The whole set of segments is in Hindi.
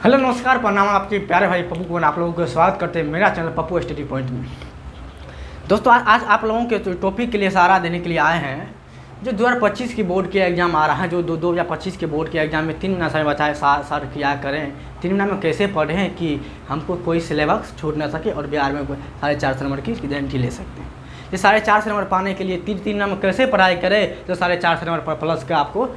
हेलो नमस्कार, प्रणाम। आपके प्यारे भाई पप्पू को आप लोगों को स्वागत करते हैं मेरा चैनल पप्पू स्टडी पॉइंट में। दोस्तों आज आप लोगों के टॉपिक के लिए सहारा देने के लिए आए हैं। जो 2025 की बोर्ड के एग्ज़ाम आ रहा है, जो 2025 के बोर्ड के एग्ज़ाम में 3 महीना समय बताए सर क्या करें, 3 महीना में कैसे पढ़ें कि हमको कोई सिलेबस छूट ना सके और बिहार में 4.5 नंबर की गारंटी ले सकते हैं। ये 4.5 नंबर पाने के लिए 3 महीना में कैसे पढ़ाई करें तो 4.5 नंबर प्लस का आपको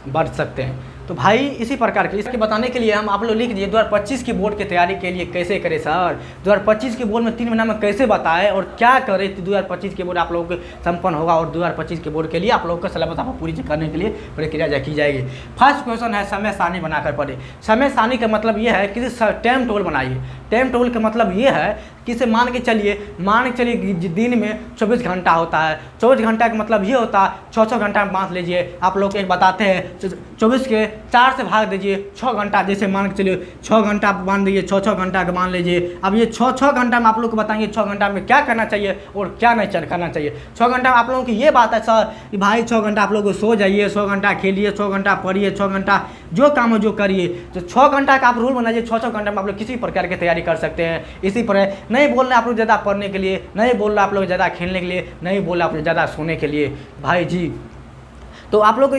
बढ़ सकते हैं। तो भाई इसी प्रकार के इसके बताने के लिए हम आप लोग लिख दिए 2025 की बोर्ड की तैयारी के लिए कैसे करें सर, 2025 की बोर्ड में 3 महीना में कैसे बताएं और क्या करें 2025 की बोर्ड आप लोगों को संपन्न होगा और 2025 की बोर्ड के लिए आप लोगों का सिलेबस आपको पूरी करने के लिए प्रक्रिया की जाएगी। फर्स्ट क्वेश्चन है समय सारणी बनाकर पढ़े। समय सारणी का मतलब ये है किसी टाइम टेबल बनाइए। टाइम टेबल का मतलब ये है कि इसे मान के चलिए दिन में 24 घंटा होता है। 24 घंटा का मतलब ये होता है 6 घंटा में बांध लीजिए। आप लोग एक बताते हैं 24 के 4 से भाग दीजिए 6 घंटा, जैसे मान के चलिए 6 घंटा आप बांध दीजिए, 6 घंटा का मान लीजिए। अब ये 6 घंटा में आप लोग को बताएंगे 6 घंटा में क्या करना चाहिए और क्या नहीं करना चाहिए। 6 घंटा में आप लोगों की ये बात है सर कि भाई 6 घंटा आप लोग को सो जाइए, 6 घंटा खेलिए, 6 घंटा पढ़िए, 6 घंटा जो काम हो जो करिए। तो 6 घंटा का आप रूल बनाइए। 6 घंटा में आप लोग किसी प्रकार की तैयारी कर सकते हैं। इसी पर नहीं बोल रहे आप लोग ज़्यादा पढ़ने के लिए, नहीं बोल रहे आप लोग ज़्यादा खेलने के लिए, नहीं बोल रहे आप लोग ज़्यादा सोने के लिए भाई जी। तो आप लोग को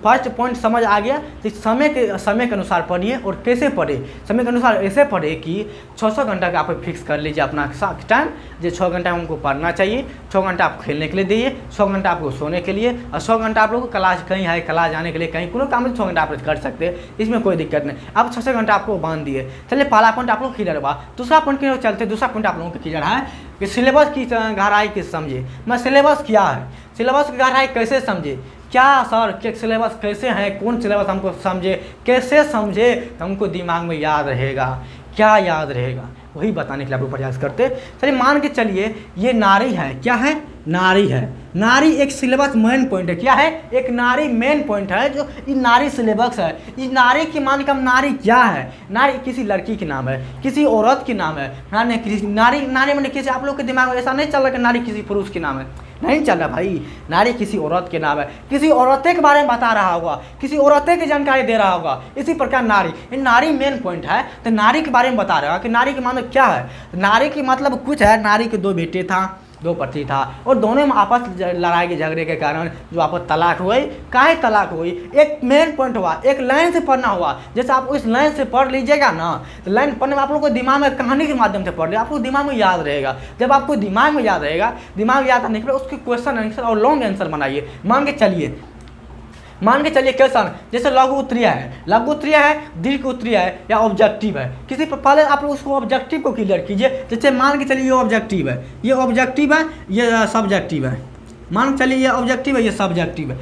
फर्स्ट पॉइंट समझ आ गया कि समय के अनुसार पढ़िए और कैसे पढ़े। समय के अनुसार ऐसे पढ़े कि 600 घंटा का आप फिक्स कर लीजिए अपना टाइम, जो 6 घंटा हमको पढ़ना चाहिए, 6 घंटा आप खेलने के लिए दीजिए, 6 घंटा आपको सोने के लिए और 6 घंटा आप लोग को क्लास कहीं है क्लास जाने के लिए कहीं कोनो काम में 6 घंटा आप कर सकते हैं, इसमें कोई दिक्कत नहीं। अब 6 घंटा आपको बांध दिए। चलिए पहला पॉइंट आप लोग क्लियर हुआ। दूसरा पॉइंट की चलते दूसरा पॉइंट आप लोगों को क्लियर है कि सिलेबस की गहराई किस समझे। मैं सिलेबस क्या है, सिलेबस की गहराई कैसे समझे, क्या सर के सिलेबस कैसे हैं, कौन सिलेबस हमको समझे, कैसे समझे हमको दिमाग में याद रहेगा, क्या याद रहेगा, वही बताने के लिए आप लोग प्रयास करते। चलिए मान के चलिए ये नारी है, क्या है, नारी है। नारी एक सिलेबस मेन पॉइंट है। क्या है, एक नारी मेन पॉइंट है जो ये नारी सिलेबस है। ये नारी की मान का नारी क्या है, नारी किसी लड़की के नाम है, किसी औरत के नाम है। नारी मैंने किसी आप लोग के दिमाग में ऐसा नहीं चल रहा कि नारी किसी पुरुष के नाम है, नहीं चल रहा भाई। नारी किसी औरत के नाम है, किसी औरतें के बारे में बता रहा होगा, किसी औरतें की जानकारी दे रहा होगा। इसी प्रकार नारी मेन पॉइंट है। तो नारी के बारे में बता रहा है कि नारी के मतलब क्या है। नारी की मतलब कुछ है, नारी के 2 बेटे था, 2 पति था और दोनों में आपस लड़ाई के झगड़े के कारण जो आपस तलाक हुई। काहे तलाक हुई, एक मेन पॉइंट हुआ, एक लाइन से पढ़ना हुआ। जैसे आप उस लाइन से पढ़ लीजिएगा ना, तो लाइन पढ़ने में आप लोग को दिमाग में कहानी के माध्यम से पढ़ लिया, आपको दिमाग में याद रहेगा। जब आपको दिमाग में याद रहेगा, दिमाग याद आने के बाद उसके क्वेश्चन आंसर और लॉन्ग आंसर बनाइए। मान के चलिए क्वेश्चन जैसे लघु उत्तरीय है, दीर्घ उत्तरीय है या ऑब्जेक्टिव है। किसी पर पहले आप लोग उसको ऑब्जेक्टिव को क्लियर कीजिए। जैसे मान के चलिए ये ऑब्जेक्टिव है, ये सब्जेक्टिव है। मान के चलिए ये ऑब्जेक्टिव है, ये सब्जेक्टिव है।